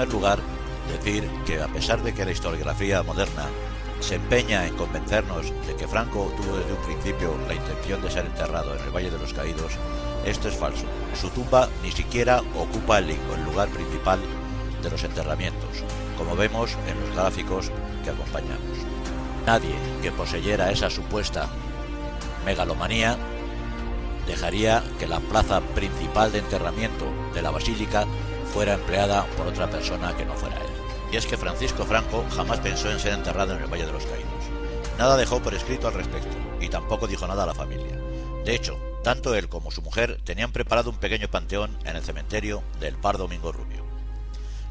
primer lugar, decir que a pesar de que la historiografía moderna se empeña en convencernos de que Franco tuvo desde un principio la intención de ser enterrado en el Valle de los Caídos, esto es falso. Su tumba ni siquiera ocupa el lugar principal de los enterramientos, como vemos en los gráficos que acompañamos. Nadie que poseyera esa supuesta megalomanía dejaría que la plaza principal de enterramiento de la basílica fuera empleada por otra persona que no fuera él. Y es que Francisco Franco jamás pensó en ser enterrado en el Valle de los Caídos. Nada dejó por escrito al respecto, y tampoco dijo nada a la familia. De hecho, tanto él como su mujer tenían preparado un pequeño panteón en el cementerio del Par Domingo Rubio.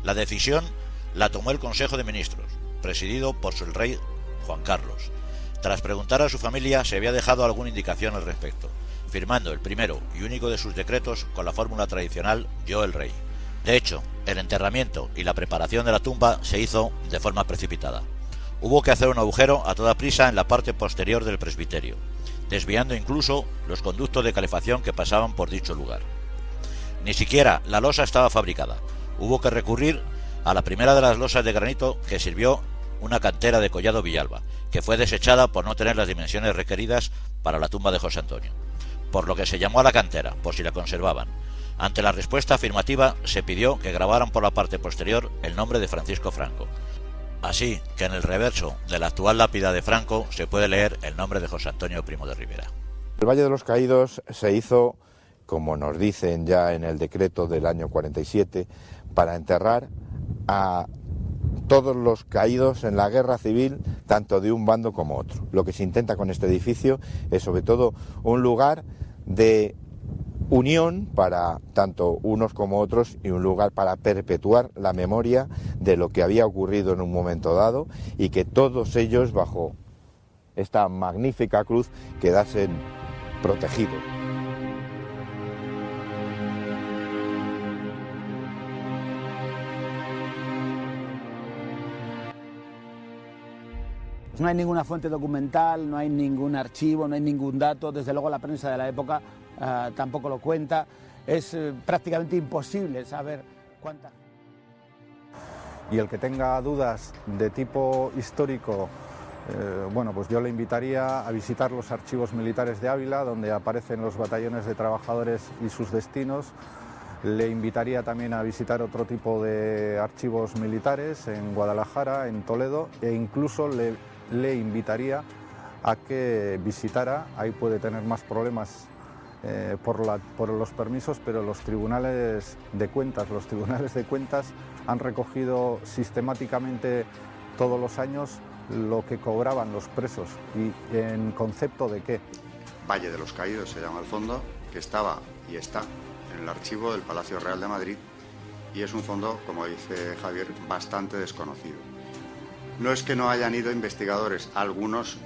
La decisión la tomó el Consejo de Ministros, presidido por el rey Juan Carlos. Tras preguntar a su familia, se había dejado alguna indicación al respecto, firmando el primero y único de sus decretos con la fórmula tradicional «Yo el rey». De hecho, el enterramiento y la preparación de la tumba se hizo de forma precipitada. Hubo que hacer un agujero a toda prisa en la parte posterior del presbiterio, desviando incluso los conductos de calefacción que pasaban por dicho lugar. Ni siquiera la losa estaba fabricada. Hubo que recurrir a la primera de las losas de granito que sirvió una cantera de Collado Villalba, que fue desechada por no tener las dimensiones requeridas para la tumba de José Antonio, por lo que se llamó a la cantera, por si la conservaban. Ante la respuesta afirmativa, se pidió que grabaran por la parte posterior el nombre de Francisco Franco. Así que en el reverso de la actual lápida de Franco se puede leer el nombre de José Antonio Primo de Rivera. El Valle de los Caídos se hizo, como nos dicen ya en el decreto del año 47, para enterrar a todos los caídos en la guerra civil, tanto de un bando como otro. Lo que se intenta con este edificio es sobre todo un lugar de unión para tanto unos como otros y un lugar para perpetuar la memoria de lo que había ocurrido en un momento dado y que todos ellos bajo esta magnífica cruz quedasen protegidos. No hay ninguna fuente documental, no hay ningún archivo, no hay ningún dato, desde luego la prensa de la época tampoco lo cuenta, es prácticamente imposible saber cuánta. Y el que tenga dudas de tipo histórico, bueno, pues yo le invitaría a visitar los archivos militares de Ávila, donde aparecen los batallones de trabajadores y sus destinos. Le invitaría también a visitar otro tipo de archivos militares en Guadalajara, en Toledo, e incluso le invitaría a que visitara, ahí puede tener más problemas por los permisos, pero los tribunales de cuentas han recogido sistemáticamente todos los años lo que cobraban los presos. ¿Y en concepto de qué? Valle de los Caídos se llama el fondo, que estaba y está en el archivo del Palacio Real de Madrid, y es un fondo, como dice Javier, bastante desconocido. No es que no hayan ido investigadores, algunos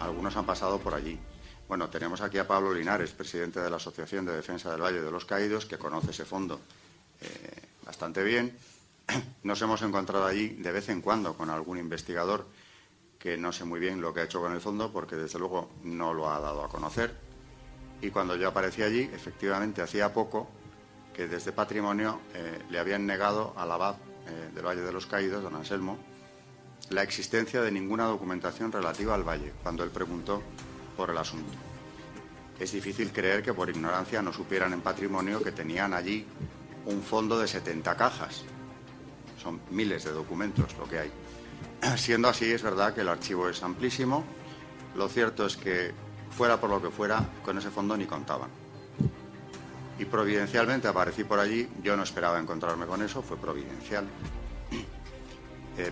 han pasado por allí. Bueno, tenemos aquí a Pablo Linares, presidente de la Asociación de Defensa del Valle de los Caídos, que conoce ese fondo bastante bien. Nos hemos encontrado allí de vez en cuando con algún investigador que no sé muy bien lo que ha hecho con el fondo, porque desde luego no lo ha dado a conocer. Y cuando yo aparecí allí, efectivamente, hacía poco que desde Patrimonio le habían negado al abad del Valle de los Caídos, don Anselmo, la existencia de ninguna documentación relativa al valle, cuando él preguntó por el asunto. Es difícil creer que por ignorancia no supieran en Patrimonio que tenían allí un fondo de 70 cajas. Son miles de documentos lo que hay. Siendo así, es verdad que el archivo es amplísimo. Lo cierto es que, fuera por lo que fuera, con ese fondo ni contaban. Y providencialmente aparecí por allí. Yo no esperaba encontrarme con eso, fue providencial.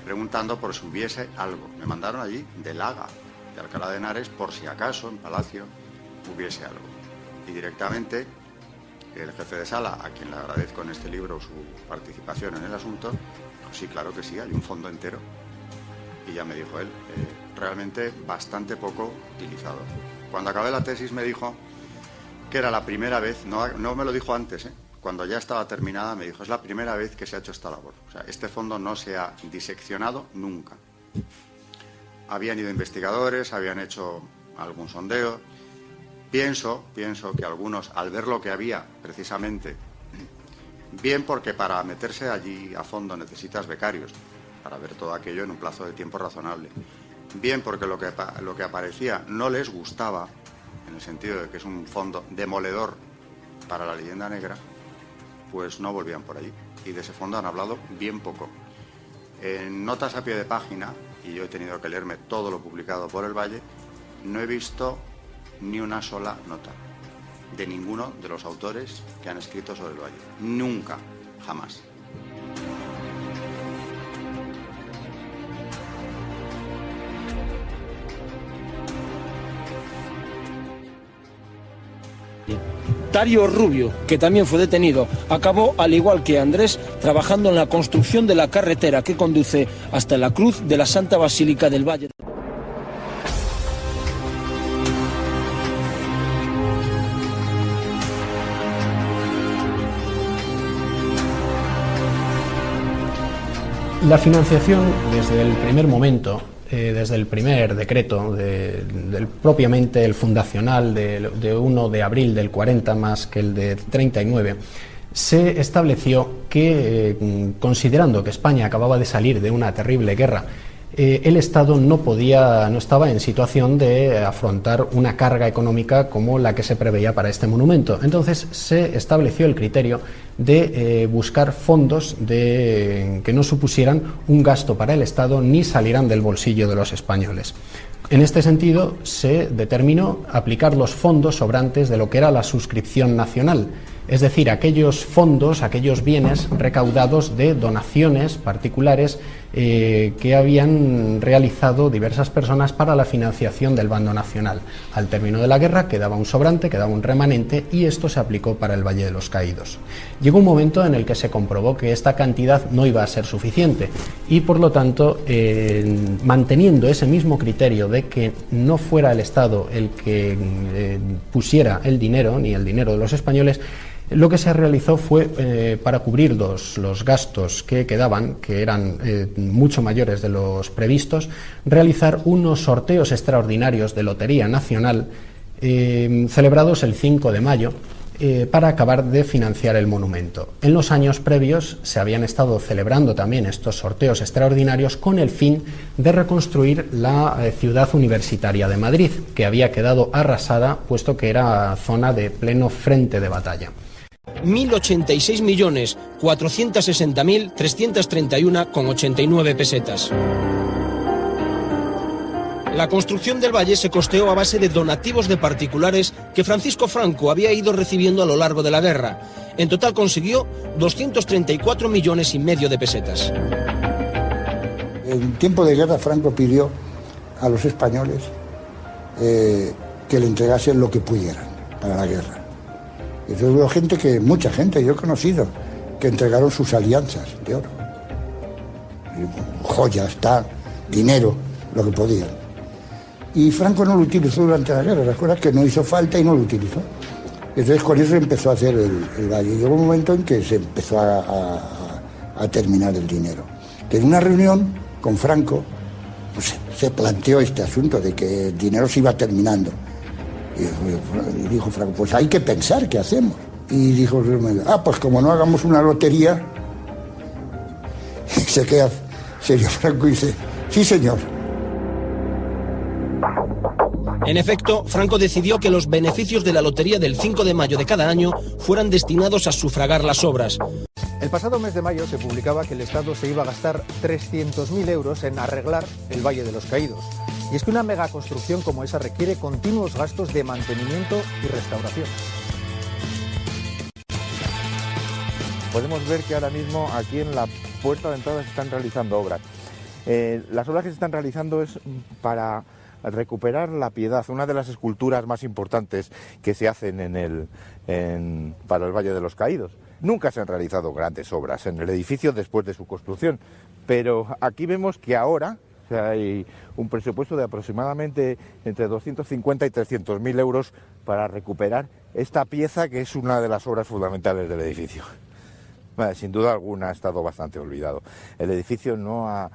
Preguntando por si hubiese algo. Me mandaron allí de Laga, de Alcalá de Henares, por si acaso en Palacio hubiese algo. Y directamente el jefe de sala, a quien le agradezco en este libro su participación en el asunto, pues sí, claro que sí, hay un fondo entero. Y ya me dijo él, realmente bastante poco utilizado. Cuando acabé la tesis me dijo que era la primera vez, no me lo dijo antes, cuando ya estaba terminada me dijo, es la primera vez que se ha hecho esta labor. O sea, este fondo no se ha diseccionado nunca. Habían ido investigadores, habían hecho algún sondeo. Pienso que algunos, al ver lo que había precisamente Bien porque para meterse allí a fondo necesitas becarios, para ver todo aquello en un plazo de tiempo razonable. Bien porque lo que aparecía no les gustaba, en el sentido de que es un fondo demoledor para la leyenda negra, pues no volvían por allí. Y de ese fondo han hablado bien poco. En notas a pie de página, y yo he tenido que leerme todo lo publicado por el Valle, no he visto ni una sola nota de ninguno de los autores que han escrito sobre el Valle. Nunca, jamás. Dario Rubio, que también fue detenido, acabó, al igual que Andrés, trabajando en la construcción de la carretera que conduce hasta la Cruz de la Santa Basílica del Valle. La financiación, desde el primer momento, desde el primer decreto, propiamente el fundacional de 1 de abril del 40 más que el de 39, se estableció que, considerando que España acababa de salir de una terrible guerra, el Estado no estaba en situación de afrontar una carga económica como la que se preveía para este monumento. Entonces se estableció el criterio de buscar fondos que no supusieran un gasto para el Estado ni salieran del bolsillo de los españoles. En este sentido, se determinó aplicar los fondos sobrantes de lo que era la suscripción nacional, es decir, aquellos fondos, aquellos bienes recaudados de donaciones particulares que habían realizado diversas personas para la financiación del bando nacional. Al término de la guerra quedaba un sobrante, quedaba un remanente, y esto se aplicó para el Valle de los Caídos. Llegó un momento en el que se comprobó que esta cantidad no iba a ser suficiente y, por lo tanto, manteniendo ese mismo criterio de que no fuera el Estado el que pusiera el dinero, ni el dinero de los españoles, lo que se realizó fue, para cubrir los gastos que quedaban, que eran mucho mayores de los previstos, realizar unos sorteos extraordinarios de Lotería Nacional celebrados el 5 de mayo para acabar de financiar el monumento. En los años previos se habían estado celebrando también estos sorteos extraordinarios con el fin de reconstruir la ciudad universitaria de Madrid, que había quedado arrasada puesto que era zona de pleno frente de batalla. 1.086.460.331,89 pesetas. La construcción del valle se costeó a base de donativos de particulares que Francisco Franco había ido recibiendo a lo largo de la guerra. En total consiguió 234,5 millones de pesetas. En tiempo de guerra Franco pidió a los españoles que le entregasen lo que pudieran para la guerra. Y hubo mucha gente, yo he conocido, que entregaron sus alianzas de oro, joyas, dinero, lo que podían. Y Franco no lo utilizó durante la guerra, recuerdas que no hizo falta y no lo utilizó. Entonces con eso empezó a hacer el valle. Llegó un momento en que se empezó a terminar el dinero. Que en una reunión con Franco pues, se planteó este asunto de que el dinero se iba terminando. Y dijo Franco, pues hay que pensar qué hacemos. Y dijo, pues como no hagamos una lotería. Y se queda serio Franco y dice, sí señor. En efecto, Franco decidió que los beneficios de la lotería del 5 de mayo de cada año fueran destinados a sufragar las obras. El pasado mes de mayo se publicaba que el Estado se iba a gastar 300.000 euros en arreglar el Valle de los Caídos. Y es que una megaconstrucción como esa requiere continuos gastos de mantenimiento y restauración. Podemos ver que ahora mismo aquí en la puerta de entrada se están realizando obras. Las obras que se están realizando es para recuperar la Piedad, una de las esculturas más importantes que se hacen para el Valle de los Caídos. Nunca se han realizado grandes obras en el edificio después de su construcción, pero aquí vemos que ahora hay un presupuesto de aproximadamente entre 250 y 300.000 euros para recuperar esta pieza que es una de las obras fundamentales del edificio. Sin duda alguna ha estado bastante olvidado. El edificio no ha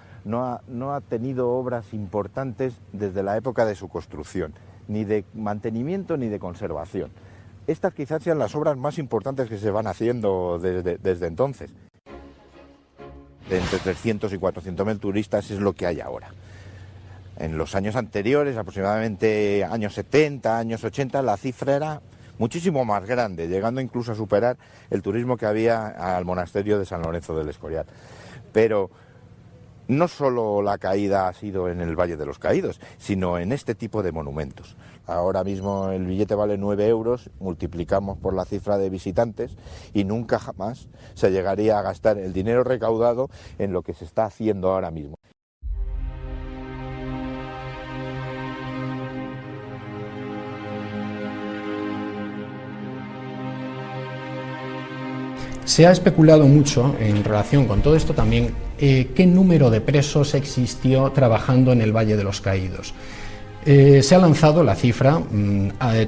tenido obras importantes desde la época de su construcción, ni de mantenimiento ni de conservación. estas quizás sean las obras más importantes que se van haciendo desde entonces. De entre 300 y 400.000 turistas es lo que hay ahora. En los años anteriores, aproximadamente años 70, años 80, la cifra era muchísimo más grande, llegando incluso a superar el turismo que había al monasterio de San Lorenzo del Escorial. Pero no solo la caída ha sido en el Valle de los Caídos, sino en este tipo de monumentos. Ahora mismo el billete vale 9 euros, multiplicamos por la cifra de visitantes y nunca jamás se llegaría a gastar el dinero recaudado en lo que se está haciendo ahora mismo. Se ha especulado mucho en relación con todo esto también qué número de presos existió trabajando en el Valle de los Caídos. Se ha lanzado la cifra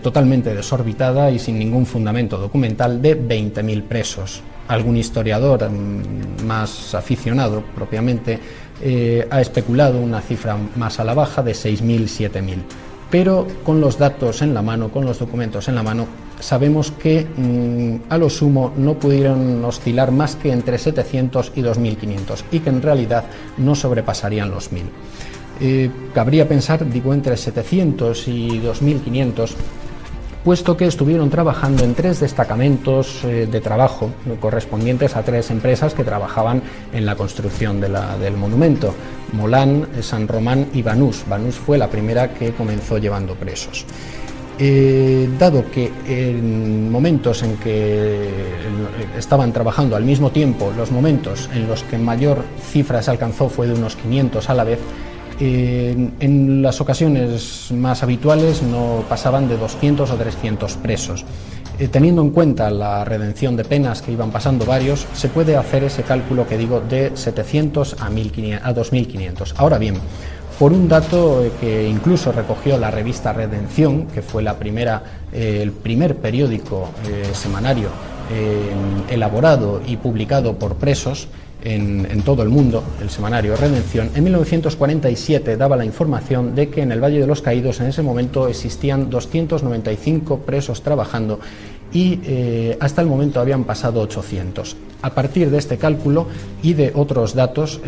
totalmente desorbitada y sin ningún fundamento documental de 20.000 presos. Algún historiador más aficionado propiamente ha especulado una cifra más a la baja de 6.000, 7.000. Pero con los datos en la mano, con los documentos en la mano, sabemos que a lo sumo no pudieron oscilar más que entre 700 y 2.500 y que en realidad no sobrepasarían los 1.000. Cabría pensar, digo, entre 700 y 2.500, puesto que estuvieron trabajando en 3 destacamentos de trabajo correspondientes a 3 empresas que trabajaban en la construcción del monumento: Molán, San Román y Banús. Banús fue la primera que comenzó llevando presos. Dado que en momentos en que estaban trabajando al mismo tiempo, los momentos en los que mayor cifra se alcanzó fue de unos 500 a la vez, en las ocasiones más habituales no pasaban de 200 o 300 presos. Teniendo en cuenta la redención de penas que iban pasando varios, se puede hacer ese cálculo que digo de 700 a 2.500. Ahora bien, por un dato que incluso recogió la revista Redención, que fue el primer periódico semanario elaborado y publicado por presos en todo el mundo, el semanario Redención, en 1947 daba la información de que en el Valle de los Caídos en ese momento existían 295 presos trabajando y hasta el momento habían pasado 800. A partir de este cálculo y de otros datos,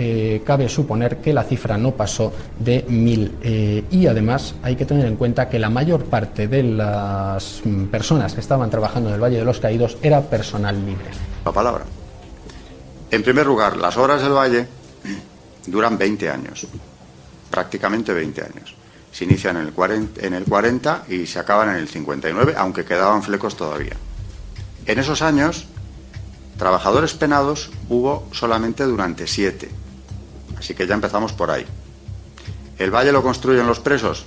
cabe suponer que la cifra no pasó de 1.000. Y además hay que tener en cuenta que la mayor parte de las personas que estaban trabajando en el Valle de los Caídos era personal libre. La palabra. En primer lugar, las obras del Valle duran 20 años, prácticamente 20 años. Se inician en el 40 y se acaban en el 59, aunque quedaban flecos todavía. En esos años, trabajadores penados hubo solamente durante 7, así que ya empezamos por ahí. ¿El Valle lo construyen los presos?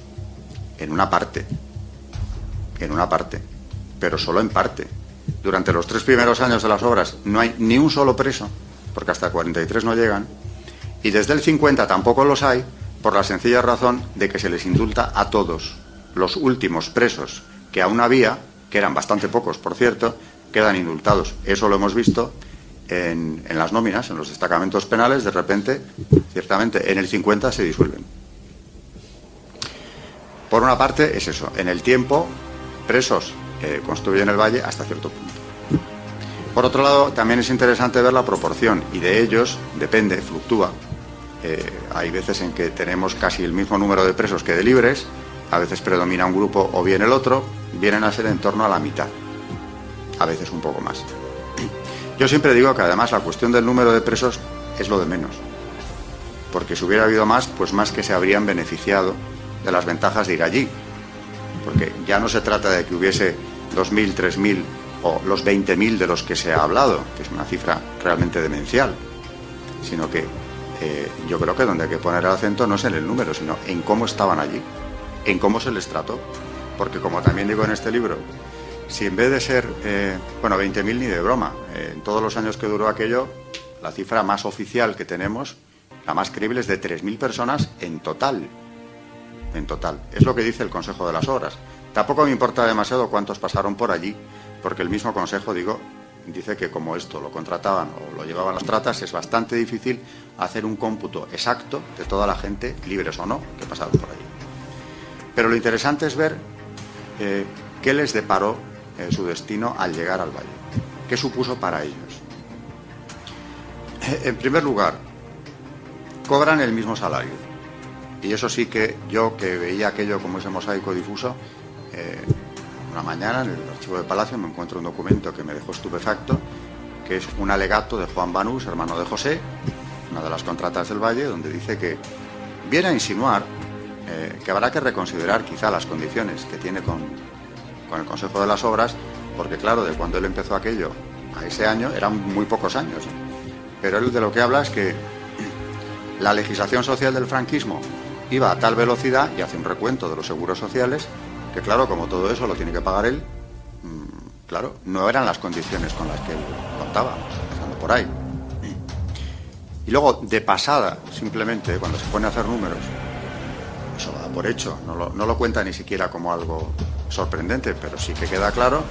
En una parte, pero solo en parte. Durante los 3 primeros años de las obras no hay ni un solo preso, porque hasta el 43 no llegan, y desde el 50 tampoco los hay, por la sencilla razón de que se les indulta a todos. Los últimos presos que aún había, que eran bastante pocos, por cierto, quedan indultados. Eso lo hemos visto en las nóminas, en los destacamentos penales. De repente, ciertamente, en el 50 se disuelven. Por una parte es eso, en el tiempo, presos construyen el Valle hasta cierto punto. Por otro lado, también es interesante ver la proporción, y de ellos depende, fluctúa. Hay veces en que tenemos casi el mismo número de presos que de libres, a veces predomina un grupo o bien el otro, vienen a ser en torno a la mitad, a veces un poco más. Yo siempre digo que además la cuestión del número de presos es lo de menos, porque si hubiera habido más, pues más que se habrían beneficiado de las ventajas de ir allí, porque ya no se trata de que hubiese 2.000, 3.000 o los 20.000 de los que se ha hablado, que es una cifra realmente demencial, sino que yo creo que donde hay que poner el acento no es en el número, sino en cómo estaban allí, en cómo se les trató. Porque como también digo en este libro, si en vez de ser, 20.000 ni de broma, en todos los años que duró aquello, la cifra más oficial que tenemos, la más creíble, es de 3.000 personas en total. En total. Es lo que dice el Consejo de las Obras. Tampoco me importa demasiado cuántos pasaron por allí, porque el mismo Consejo, dice que como esto lo contrataban o lo llevaban las tratas, es bastante difícil hacer un cómputo exacto de toda la gente, libres o no, que pasaron por allí. Pero lo interesante es ver qué les deparó su destino al llegar al valle. ¿Qué supuso para ellos? En primer lugar, cobran el mismo salario. Y eso sí que yo, que veía aquello como ese mosaico difuso, una mañana en el archivo de Palacio me encuentro un documento que me dejó estupefacto, que es un alegato de Juan Banús, hermano de José, una de las contratas del Valle, donde dice que viene a insinuar que habrá que reconsiderar quizá las condiciones que tiene con el Consejo de las Obras, porque claro, de cuando él empezó aquello a ese año eran muy pocos años. Pero él de lo que habla es que la legislación social del franquismo iba a tal velocidad, y hace un recuento de los seguros sociales, que claro, como todo eso lo tiene que pagar él, claro, no eran las condiciones con las que él contaba, empezando por ahí. Y luego, de pasada, simplemente, cuando se pone a hacer números, eso lo da por hecho, no lo cuenta ni siquiera como algo sorprendente, pero sí que queda claro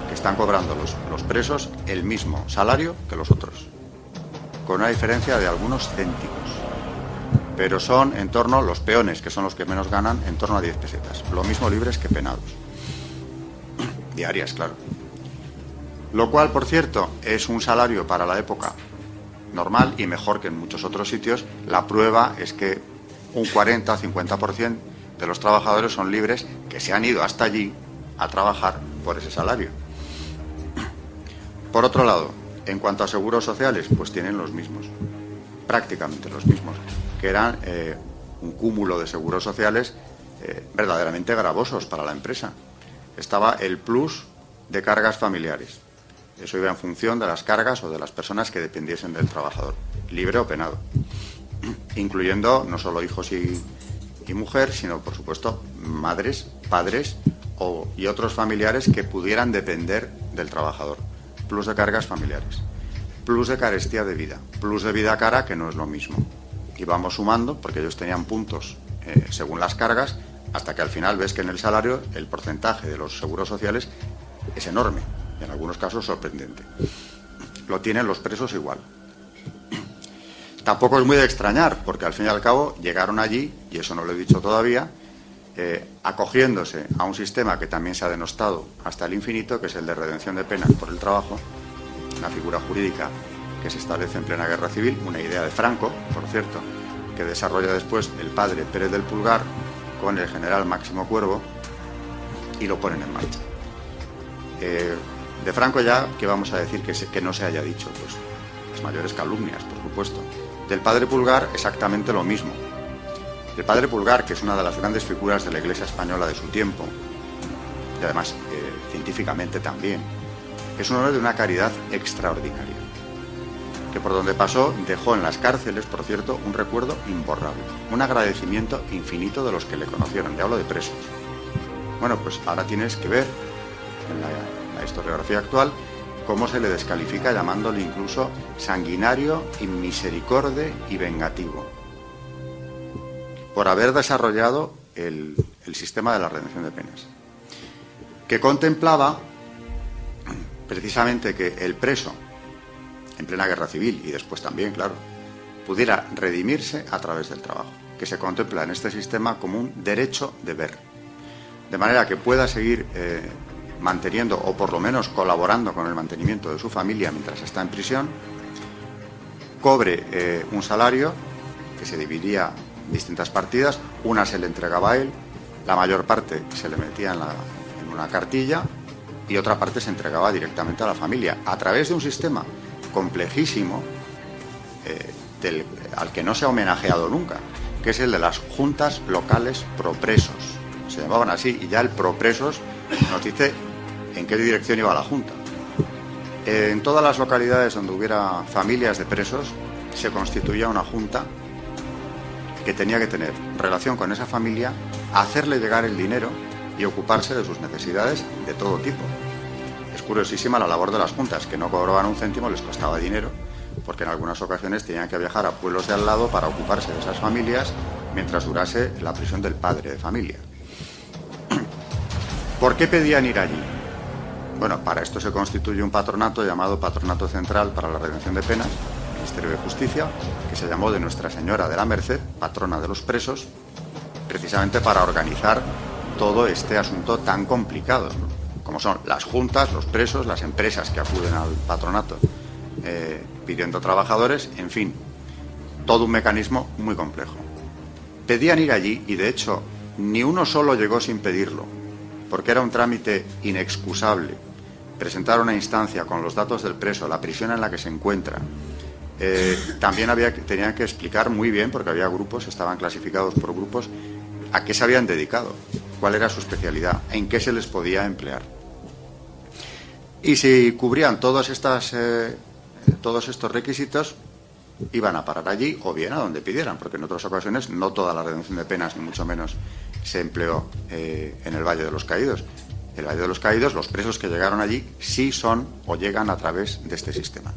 que están cobrando los presos el mismo salario que los otros, con una diferencia de algunos céntimos. Pero son en torno, los peones, que son los que menos ganan, en torno a 10 pesetas. Lo mismo libres que penados. Diarias, claro. Lo cual, por cierto, es un salario para la época normal y mejor que en muchos otros sitios. La prueba es que un 40 o 50% de los trabajadores son libres que se han ido hasta allí a trabajar por ese salario. Por otro lado, en cuanto a seguros sociales, pues tienen los mismos, prácticamente los mismos, que eran un cúmulo de seguros sociales verdaderamente gravosos para la empresa. Estaba el plus de cargas familiares. Eso iba en función de las cargas o de las personas que dependiesen del trabajador, libre o penado, incluyendo no solo hijos y mujer, sino, por supuesto, madres, padres y otros familiares que pudieran depender del trabajador. Plus de cargas familiares, plus de carestía de vida, plus de vida cara, que no es lo mismo. Y vamos sumando, porque ellos tenían puntos según las cargas, hasta que al final ves que en el salario el porcentaje de los seguros sociales es enorme, y en algunos casos sorprendente. Lo tienen los presos igual. Tampoco es muy de extrañar, porque al fin y al cabo llegaron allí, y eso no lo he dicho todavía, acogiéndose a un sistema que también se ha denostado hasta el infinito, que es el de redención de penas por el trabajo, una figura jurídica que se establece en plena guerra civil, una idea de Franco, por cierto, que desarrolla después el padre Pérez del Pulgar con el general Máximo Cuervo, y lo ponen en marcha. De Franco ya, ¿qué vamos a decir que no se haya dicho? Pues las mayores calumnias, por supuesto. Del padre Pulgar exactamente lo mismo. El padre Pulgar, que es una de las grandes figuras de la Iglesia española de su tiempo, y además científicamente también, es un hombre de una caridad extraordinaria, que por donde pasó dejó en las cárceles, por cierto, un recuerdo imborrable, un agradecimiento infinito de los que le conocieron. Te hablo de presos. Bueno, pues ahora tienes que ver en la historiografía actual cómo se le descalifica, llamándole incluso sanguinario, inmisericorde y vengativo, por haber desarrollado el sistema de la redención de penas, que contemplaba precisamente que el preso, en plena guerra civil y después también, claro, pudiera redimirse a través del trabajo, que se contempla en este sistema como un derecho de ver, de manera que pueda seguir manteniendo, o por lo menos colaborando con el mantenimiento de su familia mientras está en prisión, cobre un salario que se dividía en distintas partidas. Una se le entregaba a él, la mayor parte se le metía en una cartilla, y otra parte se entregaba directamente a la familia, a través de un sistema complejísimo al que no se ha homenajeado nunca, que es el de las juntas locales propresos. Se llamaban así, y ya el propresos nos dice en qué dirección iba la junta. En todas las localidades donde hubiera familias de presos se constituía una junta que tenía que tener relación con esa familia, hacerle llegar el dinero y ocuparse de sus necesidades de todo tipo. Es curiosísima la labor de las juntas, que no cobraban un céntimo, les costaba dinero, porque en algunas ocasiones tenían que viajar a pueblos de al lado para ocuparse de esas familias mientras durase la prisión del padre de familia. ¿Por qué pedían ir allí? Bueno, para esto se constituye un patronato llamado Patronato Central para la Redención de Penas, Ministerio de Justicia, que se llamó de Nuestra Señora de la Merced, patrona de los presos, precisamente para organizar todo este asunto tan complicado, ¿no? Como son las juntas, los presos, las empresas que acuden al patronato pidiendo trabajadores, en fin, todo un mecanismo muy complejo. Pedían ir allí y, de hecho, ni uno solo llegó sin pedirlo, porque era un trámite inexcusable. Presentar una instancia con los datos del preso, la prisión en la que se encuentra. También tenían que explicar muy bien, porque había grupos, estaban clasificados por grupos, a qué se habían dedicado, cuál era su especialidad, en qué se les podía emplear. Y si cubrían todos estos requisitos, iban a parar allí o bien a donde pidieran, porque en otras ocasiones no toda la reducción de penas, ni mucho menos, se empleó en el Valle de los Caídos. El Valle de los Caídos, los presos que llegaron allí sí son o llegan a través de este sistema.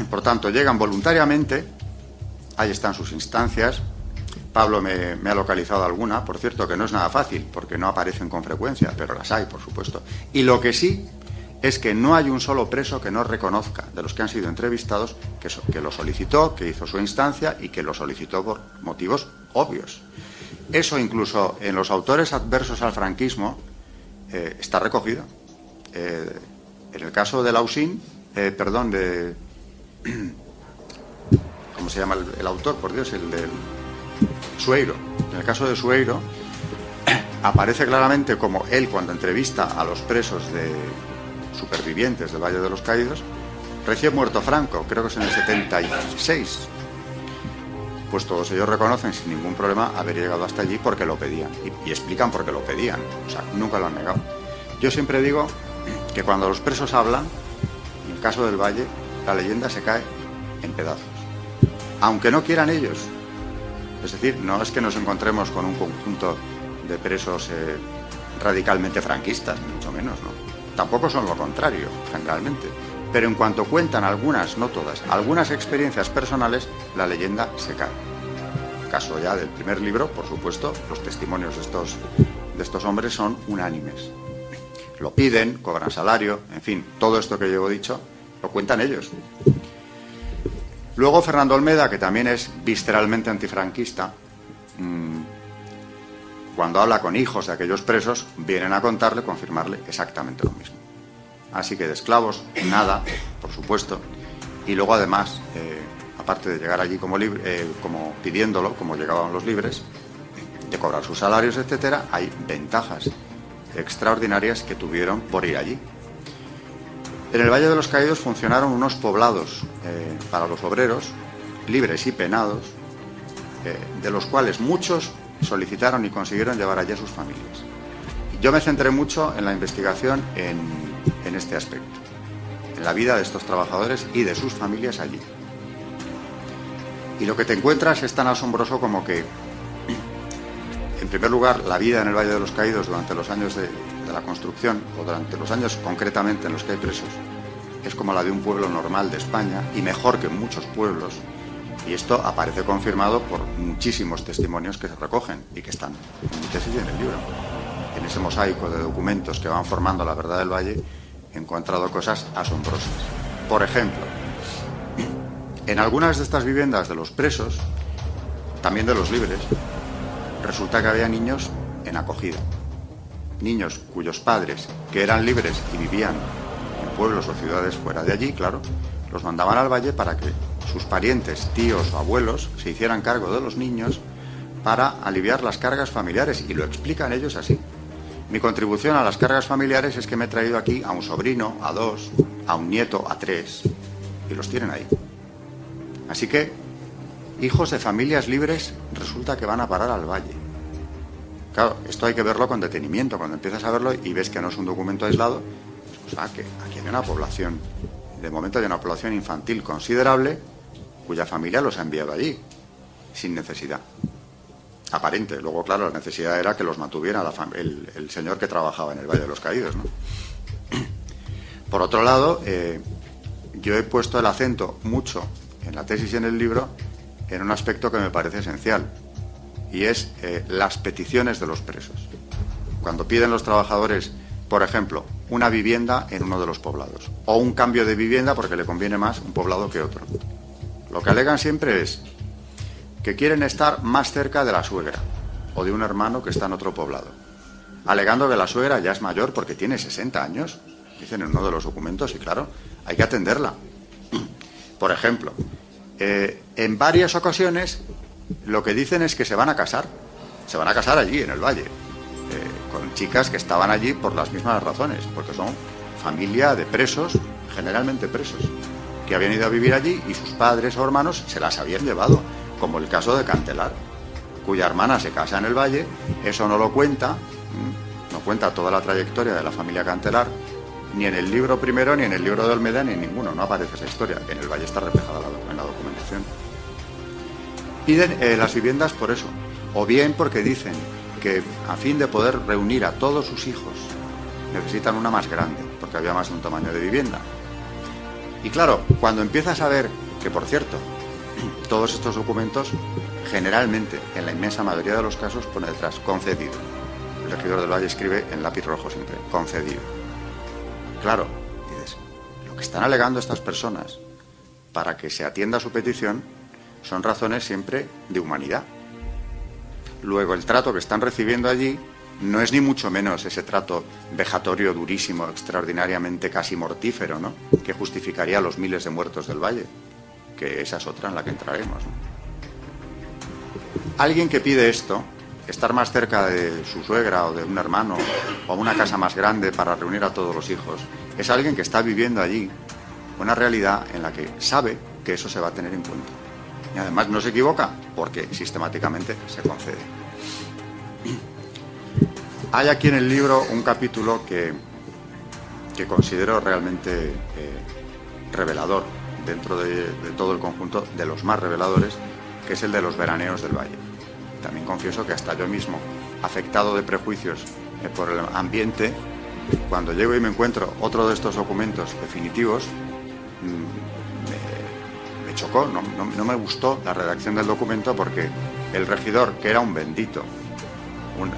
Por tanto, llegan voluntariamente, ahí están sus instancias. Pablo me ha localizado alguna, por cierto, que no es nada fácil, porque no aparecen con frecuencia, pero las hay, por supuesto. Y lo que sí es que no hay un solo preso que no reconozca, de los que han sido entrevistados, que lo solicitó, que hizo su instancia y que lo solicitó por motivos obvios. Eso incluso en los autores adversos al franquismo está recogido. En el caso de Lausín, ¿cómo se llama el autor? Por Dios, el de Sueiro. En el caso de Sueiro aparece claramente como él, cuando entrevista a los presos supervivientes del Valle de los Caídos, recién muerto Franco, creo que es en el 76, pues todos ellos reconocen sin ningún problema haber llegado hasta allí porque lo pedían, y explican por qué lo pedían, o sea, nunca lo han negado. Yo siempre digo que cuando los presos hablan, en el caso del Valle, la leyenda se cae en pedazos, aunque no quieran ellos. Es decir, no es que nos encontremos con un conjunto de presos radicalmente franquistas, ni mucho menos, ¿no? Tampoco son lo contrario, generalmente. Pero en cuanto cuentan algunas, no todas, algunas experiencias personales, la leyenda se cae. Caso ya del primer libro, por supuesto, los testimonios de estos hombres son unánimes. Lo piden, cobran salario, en fin, todo esto que llevo dicho, lo cuentan ellos. Luego Fernando Olmeda, que también es visceralmente antifranquista, cuando habla con hijos de aquellos presos, vienen a contarle, confirmarle exactamente lo mismo. Así que de esclavos, nada, por supuesto. Y luego además, aparte de llegar allí como pidiéndolo, como llegaban los libres, de cobrar sus salarios, etcétera, hay ventajas extraordinarias que tuvieron por ir allí. En el Valle de los Caídos funcionaron unos poblados para los obreros, libres y penados, de los cuales muchos solicitaron y consiguieron llevar allí a sus familias. Yo me centré mucho en la investigación en este aspecto, en la vida de estos trabajadores y de sus familias allí. Y lo que te encuentras es tan asombroso como que, en primer lugar, la vida en el Valle de los Caídos durante los años de la construcción, o durante los años concretamente en los que hay presos, es como la de un pueblo normal de España, y mejor que muchos pueblos. Y esto aparece confirmado por muchísimos testimonios que se recogen y que están en mi tesis y en el libro. En ese mosaico de documentos que van formando la verdad del Valle, he encontrado cosas asombrosas. Por ejemplo, en algunas de estas viviendas de los presos, también de los libres, resulta que había niños en acogida. Niños cuyos padres, que eran libres y vivían en pueblos o ciudades fuera de allí, claro, los mandaban al Valle para que sus parientes, tíos o abuelos se hicieran cargo de los niños para aliviar las cargas familiares, y lo explican ellos así. Mi contribución a las cargas familiares es que me he traído aquí a un sobrino, a 2, a un nieto, a 3, y los tienen ahí. Así que, hijos de familias libres resulta que van a parar al Valle. Claro, esto hay que verlo con detenimiento. Cuando empiezas a verlo y ves que no es un documento aislado, pues, o sea, que aquí hay una población, de momento hay una población infantil considerable, cuya familia los ha enviado allí, sin necesidad aparente. Luego, claro, la necesidad era que los mantuviera el señor que trabajaba en el Valle de los Caídos, ¿no? Por otro lado, yo he puesto el acento mucho en la tesis y en el libro en un aspecto que me parece esencial, y es las peticiones de los presos. Cuando piden los trabajadores, por ejemplo, una vivienda en uno de los poblados, o un cambio de vivienda porque le conviene más un poblado que otro, lo que alegan siempre es que quieren estar más cerca de la suegra o de un hermano que está en otro poblado. alegando que la suegra ya es mayor porque tiene 60 años, dicen en uno de los documentos, y claro, hay que atenderla. Por ejemplo, en varias ocasiones lo que dicen es que se van a casar allí en el valle, con chicas que estaban allí por las mismas razones, porque son familia de presos, generalmente presos, que habían ido a vivir allí y sus padres o hermanos se las habían llevado, como el caso de Cantelar, cuya hermana se casa en el valle. Eso no lo cuenta, no cuenta toda la trayectoria de la familia Cantelar, ni en el libro primero, ni en el libro de Olmeda, ni en ninguno, no aparece esa historia. En el valle está reflejada en la documentación. Piden las viviendas por eso, o bien porque dicen que a fin de poder reunir a todos sus hijos necesitan una más grande, porque había más de un tamaño de vivienda. Y claro, cuando empiezas a ver que, por cierto, todos estos documentos, generalmente, en la inmensa mayoría de los casos, pone detrás concedido. El regidor del Valle escribe en lápiz rojo siempre, concedido. Claro, dices, lo que están alegando estas personas para que se atienda su petición son razones siempre de humanidad. Luego, el trato que están recibiendo allí no es ni mucho menos ese trato vejatorio, durísimo, extraordinariamente casi mortífero, ¿no?, que justificaría los miles de muertos del Valle, que esa es otra en la que entraremos, ¿no? Alguien que pide esto, estar más cerca de su suegra o de un hermano o una casa más grande para reunir a todos los hijos, es alguien que está viviendo allí una realidad en la que sabe que eso se va a tener en cuenta. Y además no se equivoca porque sistemáticamente se concede. Hay aquí en el libro un capítulo que considero realmente revelador dentro de todo el conjunto de los más reveladores, que es el de los veraneos del Valle. También confieso que hasta yo mismo, afectado de prejuicios por el ambiente, cuando llego y me encuentro otro de estos documentos definitivos, me chocó, no me gustó la redacción del documento, porque el regidor, que era un bendito, un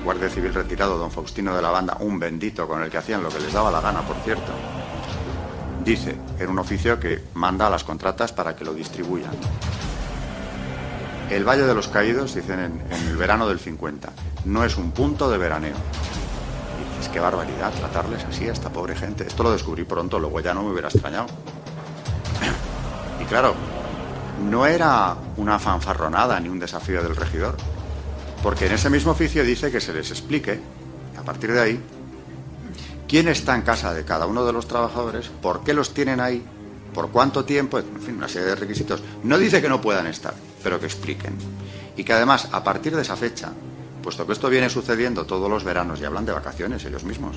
guardia civil retirado, don Faustino de la Banda, un bendito con el que hacían lo que les daba la gana, por cierto, dice en un oficio que manda a las contratas para que lo distribuyan: el Valle de los Caídos, dicen en el verano del 50, no es un punto de veraneo. Y dices, qué barbaridad tratarles así a esta pobre gente. Esto lo descubrí pronto, luego ya no me hubiera extrañado. Y claro, no era una fanfarronada ni un desafío del regidor, porque en ese mismo oficio dice que se les explique, a partir de ahí, quién está en casa de cada uno de los trabajadores, por qué los tienen ahí, por cuánto tiempo, en fin, una serie de requisitos. No dice que no puedan estar, pero que expliquen. Y que además, a partir de esa fecha, puesto que esto viene sucediendo todos los veranos y hablan de vacaciones ellos mismos,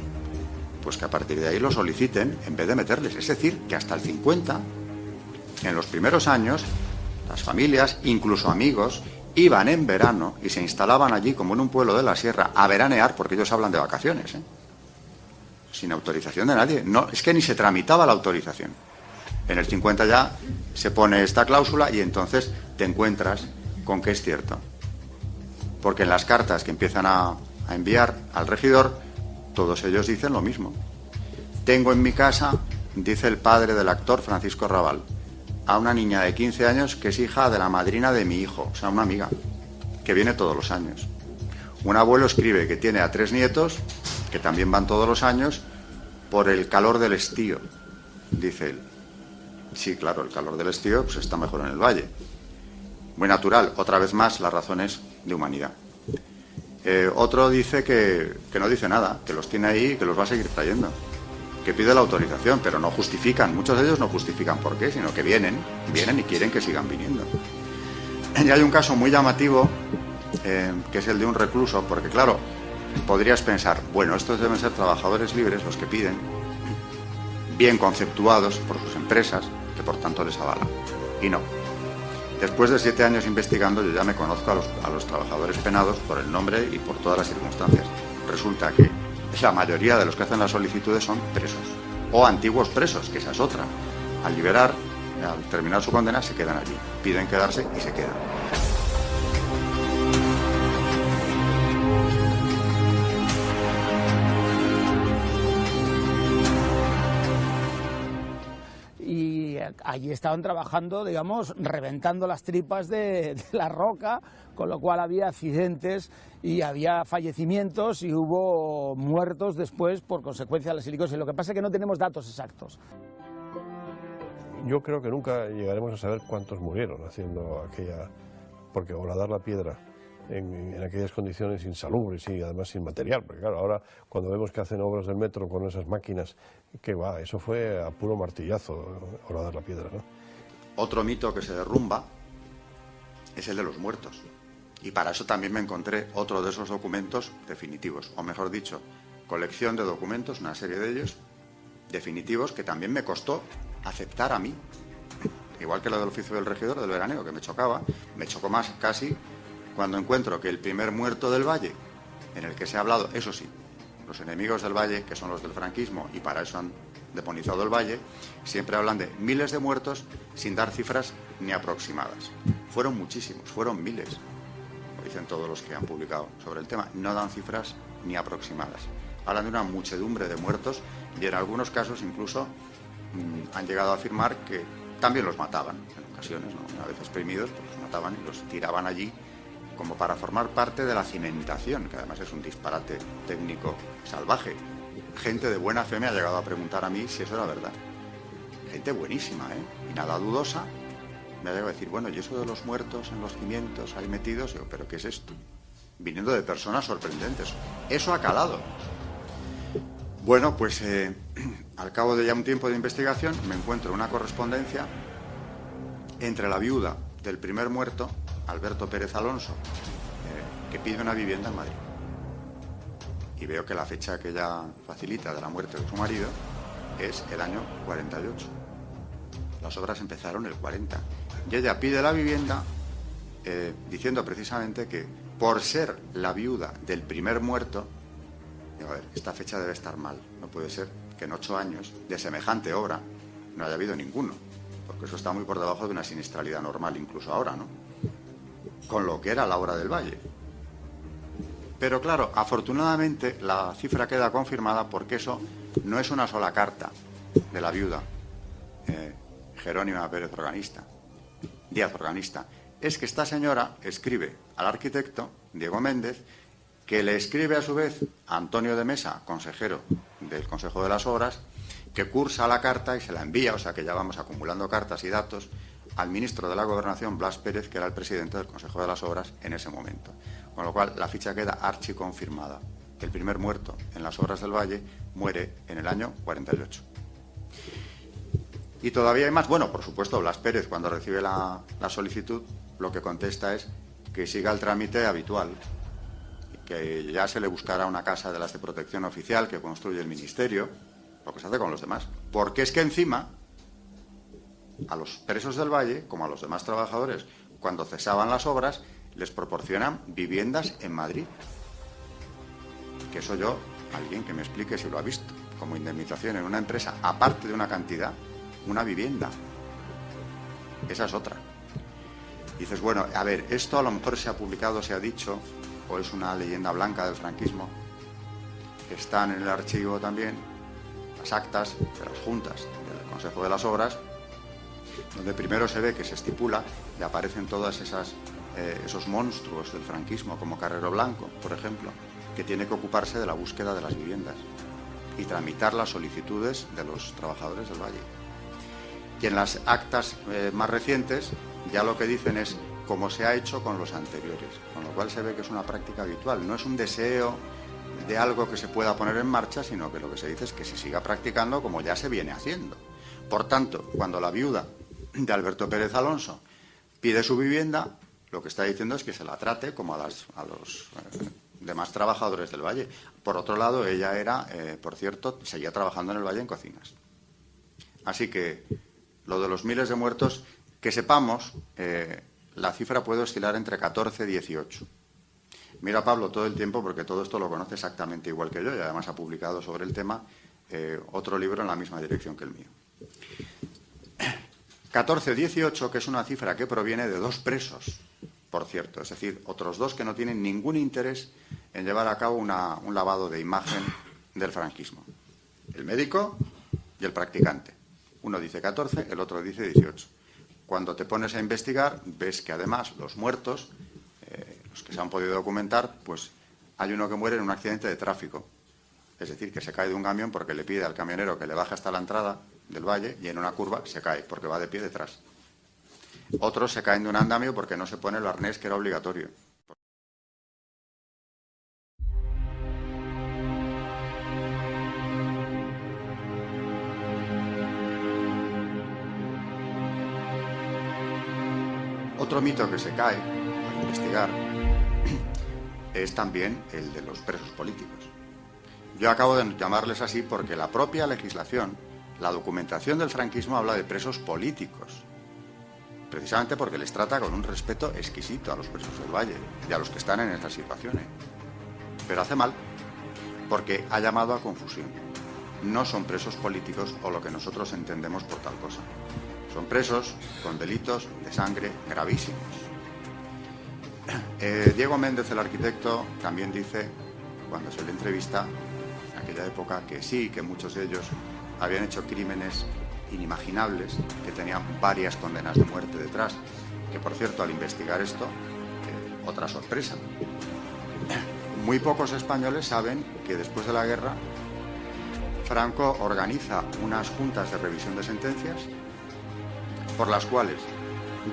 pues que a partir de ahí lo soliciten en vez de meterles. Es decir, que hasta el 50, en los primeros años, las familias, incluso amigos, iban en verano y se instalaban allí como en un pueblo de la sierra a veranear, porque ellos hablan de vacaciones, sin autorización de nadie. No, es que ni se tramitaba la autorización. En el 50 ya se pone esta cláusula y entonces te encuentras con que es cierto. Porque en las cartas que empiezan a enviar al regidor, todos ellos dicen lo mismo. Tengo en mi casa, dice el padre del actor Francisco Raval, a una niña de 15 años que es hija de la madrina de mi hijo, o sea, una amiga, que viene todos los años. Un abuelo escribe que tiene a 3 nietos, que también van todos los años, por el calor del estío, dice él. Sí, claro, el calor del estío pues está mejor en el valle. Muy natural, otra vez más, las razones de humanidad. Otro dice que no dice nada, que los tiene ahí y que los va a seguir trayendo, que pide la autorización, pero no justifican. Muchos de ellos no justifican por qué, sino que vienen y quieren que sigan viniendo. Y hay un caso muy llamativo, que es el de un recluso, porque claro, podrías pensar, bueno, estos deben ser trabajadores libres los que piden, bien conceptuados por sus empresas, que por tanto les avalan. Y no. Después de 7 años investigando, yo ya me conozco a los trabajadores penados por el nombre y por todas las circunstancias. Resulta que la mayoría de los que hacen las solicitudes son presos, o antiguos presos, que esa es otra. Al terminar su condena, se quedan allí. Piden quedarse y se quedan. Y allí estaban trabajando, digamos, reventando las tripas de la roca, con lo cual había accidentes y había fallecimientos y hubo muertos después por consecuencia de la silicosis. Lo que pasa es que no tenemos datos exactos. Yo creo que nunca llegaremos a saber cuántos murieron haciendo aquella, porque horadar la piedra en aquellas condiciones insalubres y además sin material, porque claro, ahora cuando vemos que hacen obras del metro con esas máquinas, que va, eso fue a puro martillazo horadar la piedra, ¿no? Otro mito que se derrumba es el de los muertos, y para eso también me encontré otro de esos documentos definitivos, o mejor dicho, colección de documentos, una serie de ellos definitivos, que también me costó aceptar a mí, igual que lo del oficio del regidor del veraneo, que me chocó más casi cuando encuentro que el primer muerto del Valle, en el que se ha hablado, eso sí, los enemigos del Valle, que son los del franquismo, y para eso han deponizado el Valle, siempre hablan de miles de muertos sin dar cifras ni aproximadas. Fueron muchísimos, fueron miles, lo dicen todos los que han publicado sobre el tema, no dan cifras ni aproximadas. Hablan de una muchedumbre de muertos y en algunos casos incluso han llegado a afirmar que también los mataban, en ocasiones, ¿no? Una vez exprimidos, pues los mataban y los tiraban allí como para formar parte de la cimentación, que además es un disparate técnico salvaje. Gente de buena fe me ha llegado a preguntar a mí si eso era verdad. Gente buenísima, y nada dudosa, me ha llegado a decir, bueno, ¿y eso de los muertos en los cimientos ahí metidos? Digo, ¿pero qué es esto? Viniendo de personas sorprendentes. Eso ha calado. Bueno, pues al cabo de ya un tiempo de investigación me encuentro una correspondencia entre la viuda del primer muerto, Alberto Pérez Alonso, que pide una vivienda en Madrid. Y veo que la fecha que ella facilita de la muerte de su marido es el año 48. Las obras empezaron el 40. Y ella pide la vivienda diciendo precisamente que por ser la viuda del primer muerto, digo, a ver, esta fecha debe estar mal. No puede ser que en 8 años de semejante obra no haya habido ninguno, porque eso está muy por debajo de una siniestralidad normal, incluso ahora, ¿no? Con lo que era la obra del Valle. Pero claro, afortunadamente la cifra queda confirmada porque eso no es una sola carta de la viuda Jerónima Pérez Organista, Díaz Organista. Es que esta señora escribe al arquitecto Diego Méndez, que le escribe a su vez a Antonio de Mesa, consejero del Consejo de las Obras, que cursa la carta y se la envía, o sea que ya vamos acumulando cartas y datos, al ministro de la Gobernación, Blas Pérez, que era el presidente del Consejo de las Obras en ese momento. Con lo cual, la ficha queda archiconfirmada. El primer muerto en las obras del Valle muere en el año 48. Y todavía hay más. Bueno, por supuesto, Blas Pérez, cuando recibe la solicitud, lo que contesta es que siga el trámite habitual, que ya se le buscará una casa de las de protección oficial que construye el Ministerio, lo que se hace con los demás. Porque es que encima, a los presos del Valle, como a los demás trabajadores, cuando cesaban las obras, les proporcionan viviendas en Madrid. Que eso yo, alguien que me explique si lo ha visto, como indemnización en una empresa, aparte de una cantidad, una vivienda. Esa es otra. Dices, bueno, a ver, esto a lo mejor se ha publicado, se ha dicho, o es una leyenda blanca del franquismo. Están en el archivo también las actas de las juntas del Consejo de las Obras, donde primero se ve que se estipula y aparecen todas esos monstruos del franquismo, como Carrero Blanco, por ejemplo, que tiene que ocuparse de la búsqueda de las viviendas y tramitar las solicitudes de los trabajadores del Valle. Y en las actas más recientes ya lo que dicen es como se ha hecho con los anteriores, con lo cual se ve que es una práctica habitual, no es un deseo de algo que se pueda poner en marcha, sino que lo que se dice es que se siga practicando como ya se viene haciendo. Por tanto, cuando la viuda de Alberto Pérez Alonso pide su vivienda, lo que está diciendo es que se la trate como a los demás trabajadores del Valle. Por otro lado, ella era, por cierto, seguía trabajando en el Valle en cocinas. Así que lo de los miles de muertos, que sepamos, la cifra puede oscilar entre 14 y 18. Mira, Pablo, todo el tiempo, porque todo esto lo conoce exactamente igual que yo, y además ha publicado sobre el tema otro libro en la misma dirección que el mío. 14-18, que es una cifra que proviene de 2 presos, por cierto, es decir, otros 2 que no tienen ningún interés en llevar a cabo un lavado de imagen del franquismo. El médico y el practicante. Uno dice 14, el otro dice 18. Cuando te pones a investigar, ves que además los muertos, los que se han podido documentar, pues hay uno que muere en un accidente de tráfico. Es decir, que se cae de un camión porque le pide al camionero que le baje hasta la entrada del valle y en una curva se cae porque va de pie detrás. Otros se caen de un andamio porque no se pone el arnés que era obligatorio. Otro mito que se cae al investigar es también el de los presos políticos. Yo acabo de llamarles así porque la propia legislación, la documentación del franquismo habla de presos políticos, precisamente porque les trata con un respeto exquisito a los presos del Valle y a los que están en esas situaciones. Pero hace mal, porque ha llamado a confusión. No son presos políticos o lo que nosotros entendemos por tal cosa. Son presos con delitos de sangre gravísimos. Diego Méndez, el arquitecto, también dice, cuando se le entrevista, en aquella época, que sí, que muchos de ellos habían hecho crímenes inimaginables, que tenían varias condenas de muerte detrás, que por cierto, al investigar esto, otra sorpresa. Muy pocos españoles saben que después de la guerra, Franco organiza unas juntas de revisión de sentencias por las cuales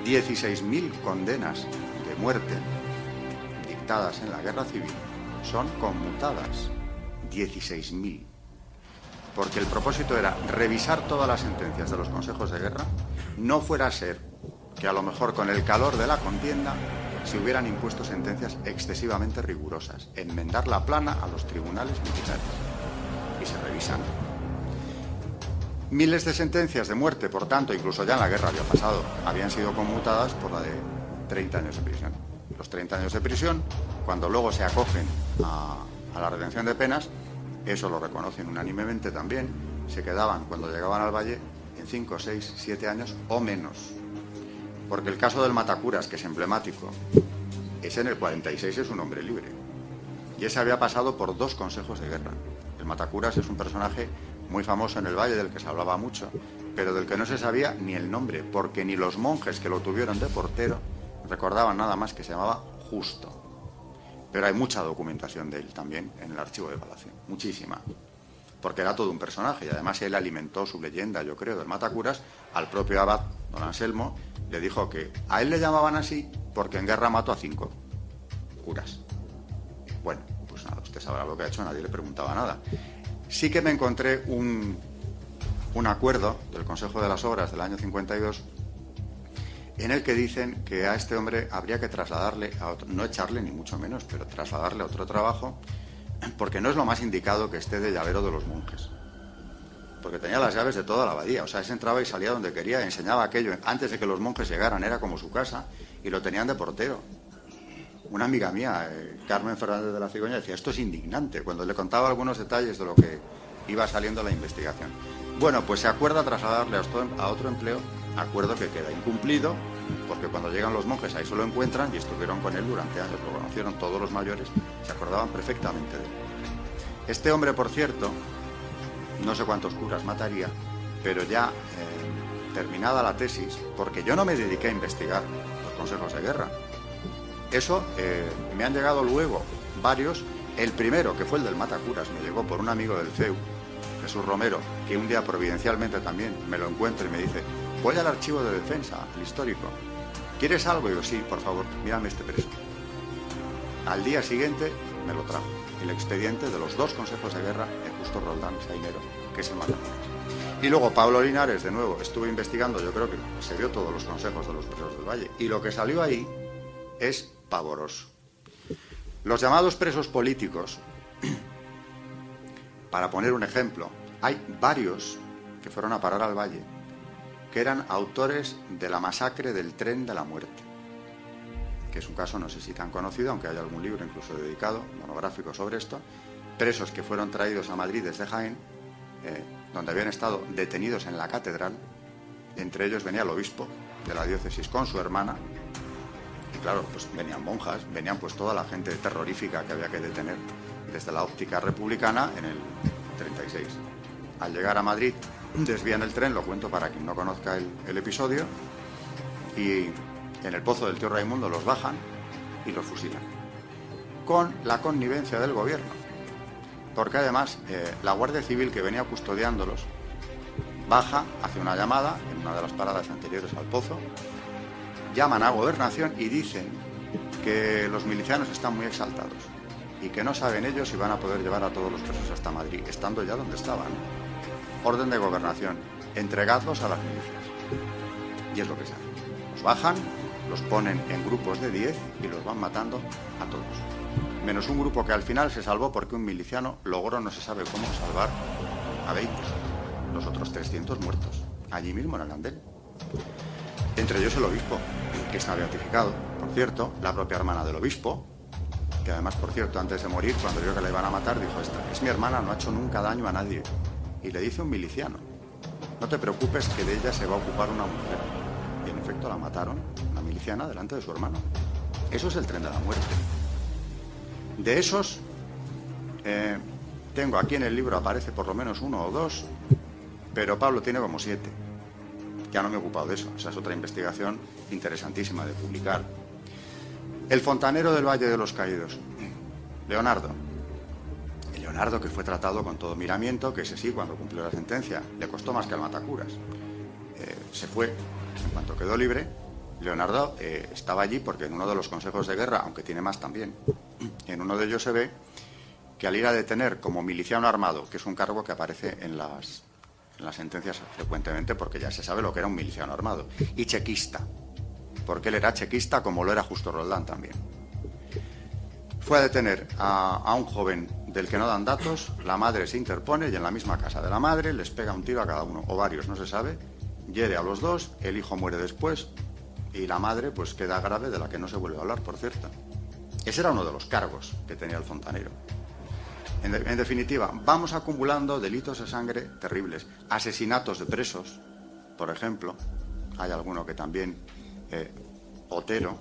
16.000 condenas de muerte dictadas en la guerra civil son conmutadas. 16.000. Porque el propósito era revisar todas las sentencias de los consejos de guerra, no fuera a ser que a lo mejor con el calor de la contienda se hubieran impuesto sentencias excesivamente rigurosas, enmendar la plana a los tribunales militares. Y se revisan. Miles de sentencias de muerte, por tanto, incluso ya en la guerra había pasado, habían sido conmutadas por la de 30 años de prisión. Los 30 años de prisión, cuando luego se acogen a la redención de penas, eso lo reconocen unánimemente también, se quedaban cuando llegaban al Valle en 5, 6, 7 años o menos. Porque el caso del Matacuras, que es emblemático, ese en el 46 es un hombre libre. Y ese había pasado por 2 consejos de guerra. El Matacuras es un personaje muy famoso en el Valle, del que se hablaba mucho, pero del que no se sabía ni el nombre, porque ni los monjes que lo tuvieron de portero recordaban nada más que se llamaba Justo. Pero hay mucha documentación de él también en el archivo de Palacio, muchísima, porque era todo un personaje y además él alimentó su leyenda, yo creo, del Matacuras. Al propio abad, don Anselmo, le dijo que a él le llamaban así porque en guerra mató a 5 curas. Bueno, pues nada, usted sabrá lo que ha hecho, nadie le preguntaba nada. Sí que me encontré un acuerdo del Consejo de las Obras del año 52 en el que dicen que a este hombre habría que trasladarle a otro, no echarle ni mucho menos, pero trasladarle a otro trabajo, porque no es lo más indicado que esté de llavero de los monjes. Porque tenía las llaves de toda la abadía, o sea, se entraba y salía donde quería, enseñaba aquello. Antes de que los monjes llegaran era como su casa y lo tenían de portero. Una amiga mía, Carmen Fernández de la Cigoña, decía, esto es indignante, cuando le contaba algunos detalles de lo que iba saliendo la investigación. Bueno, pues se acuerda trasladarle a otro empleo, acuerdo que queda incumplido, porque cuando llegan los monjes ahí se lo encuentran y estuvieron con él durante años, lo conocieron todos los mayores, se acordaban perfectamente de él. Este hombre, por cierto, no sé cuántos curas mataría, pero ya terminada la tesis, porque yo no me dediqué a investigar los consejos de guerra. Eso me han llegado luego varios. El primero, que fue el del Matacuras, me llegó por un amigo del CEU, Jesús Romero, que un día providencialmente también me lo encuentra y me dice, voy al archivo de defensa, el histórico. ¿Quieres algo? Y digo, sí, por favor, mírame este preso. Al día siguiente me lo trajo, el expediente de los 2 consejos de guerra de Justo Roldán Sainero, que es el Matacuras. Y luego Pablo Linares, de nuevo, estuve investigando, yo creo que se vio todos los consejos de los presos del Valle, y lo que salió ahí es pavoroso. Los llamados presos políticos, para poner un ejemplo, hay varios que fueron a parar al Valle que eran autores de la masacre del Tren de la Muerte, que es un caso no sé si tan conocido, aunque haya algún libro incluso dedicado, monográfico sobre esto. Presos que fueron traídos a Madrid desde Jaén, donde habían estado detenidos en la catedral. Entre ellos venía el obispo de la diócesis con su hermana. Y claro, pues venían monjas, venían pues toda la gente terrorífica que había que detener desde la óptica republicana en el 36. Al llegar a Madrid desvían el tren, lo cuento para quien no conozca el episodio, y en el pozo del tío Raimundo los bajan y los fusilan, con la connivencia del gobierno, porque además la Guardia Civil que venía custodiándolos baja, hace una llamada en una de las paradas anteriores al pozo, llaman a Gobernación y dicen que los milicianos están muy exaltados y que no saben ellos si van a poder llevar a todos los presos hasta Madrid, estando ya donde estaban. Orden de Gobernación, entregadlos a las milicias. Y es lo que se hace. Los bajan, los ponen en grupos de 10 y los van matando a todos. Menos un grupo que al final se salvó porque un miliciano logró, no se sabe cómo, salvar a 20. Los otros 300 muertos, allí mismo en el andén. Entre ellos el obispo, que está beatificado. Por cierto, la propia hermana del obispo, que además, por cierto, antes de morir, cuando vio que la iban a matar, dijo: esta es mi hermana, no ha hecho nunca daño a nadie. Y le dice un miliciano: no te preocupes, que de ella se va a ocupar una mujer. Y en efecto la mataron, una miliciana, delante de su hermano. Eso es el tren de la muerte. De esos, tengo aquí en el libro, aparece por lo menos 1 o 2, pero Pablo tiene como 7. Ya no me he ocupado de eso, esa es otra investigación interesantísima de publicar. El fontanero del Valle de los Caídos, Leonardo. El Leonardo, que fue tratado con todo miramiento, que ese sí, cuando cumplió la sentencia, le costó más que al matacuras. Se fue, en cuanto quedó libre. Leonardo estaba allí porque en uno de los consejos de guerra, aunque tiene más también, en uno de ellos se ve que al ir a detener como miliciano armado, que es un cargo que aparece en las sentencias frecuentemente porque ya se sabe lo que era un miliciano armado, y chequista, porque él era chequista como lo era Justo Roldán también. Fue a detener a un joven del que no dan datos, la madre se interpone y en la misma casa de la madre les pega un tiro a cada uno, o varios, no se sabe, hiere a los 2, el hijo muere después y la madre pues queda grave, de la que no se vuelve a hablar, por cierto. Ese era uno de los cargos que tenía el fontanero. En definitiva, vamos acumulando delitos de sangre terribles, asesinatos de presos, por ejemplo. Hay alguno que también, Otero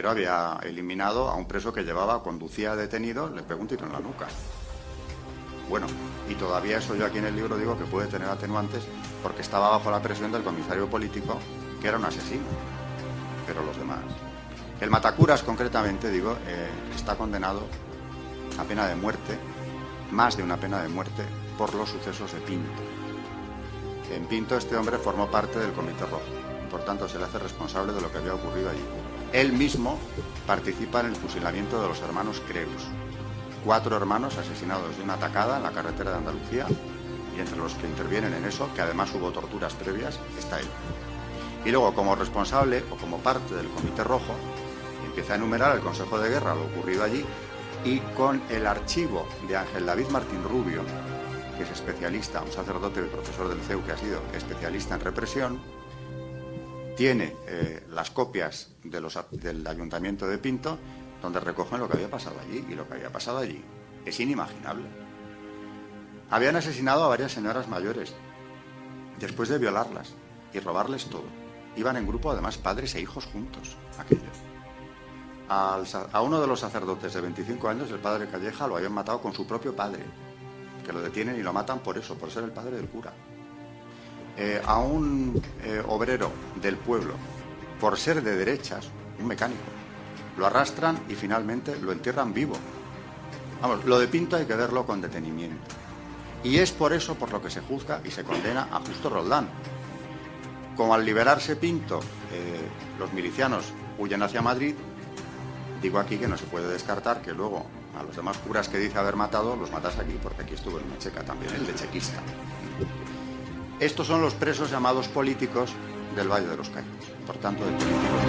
había eliminado a un preso que conducía detenido, le pegó un tiro en la nuca. Bueno, y todavía eso yo aquí en el libro digo que puede tener atenuantes porque estaba bajo la presión del comisario político, que era un asesino, pero los demás. El matacuras, concretamente, digo, está condenado a pena de muerte, más de una pena de muerte, por los sucesos de Pinto. En Pinto este hombre formó parte del Comité Rojo, por tanto se le hace responsable de lo que había ocurrido allí. Él mismo participa en el fusilamiento de los hermanos Creus, 4 hermanos asesinados de una atacada en la carretera de Andalucía, y entre los que intervienen en eso, que además hubo torturas previas, está él. Y luego, como responsable o como parte del Comité Rojo, empieza a enumerar al Consejo de Guerra lo ocurrido allí, y con el archivo de Ángel David Martín Rubio, que es especialista, un sacerdote y profesor del CEU que ha sido especialista en represión, tiene las copias del Ayuntamiento de Pinto, donde recogen lo que había pasado allí, y lo que había pasado allí es inimaginable. Habían asesinado a varias señoras mayores, después de violarlas y robarles todo. Iban en grupo, además, padres e hijos juntos, aquellos. A uno de los sacerdotes de 25 años, el padre Calleja, lo habían matado con su propio padre, que lo detienen y lo matan por eso, por ser el padre del cura. A un obrero del pueblo, por ser de derechas, un mecánico, lo arrastran y finalmente lo entierran vivo. Vamos, lo de Pinto hay que verlo con detenimiento. Y es por eso por lo que se juzga y se condena a Justo Roldán. Como al liberarse Pinto, los milicianos huyen hacia Madrid, digo aquí que no se puede descartar que luego a los demás curas que dice haber matado, los matas aquí, porque aquí estuvo el Mecheca también, el de chequista. Estos son los presos llamados políticos del Valle de los Caídos, por tanto, de políticos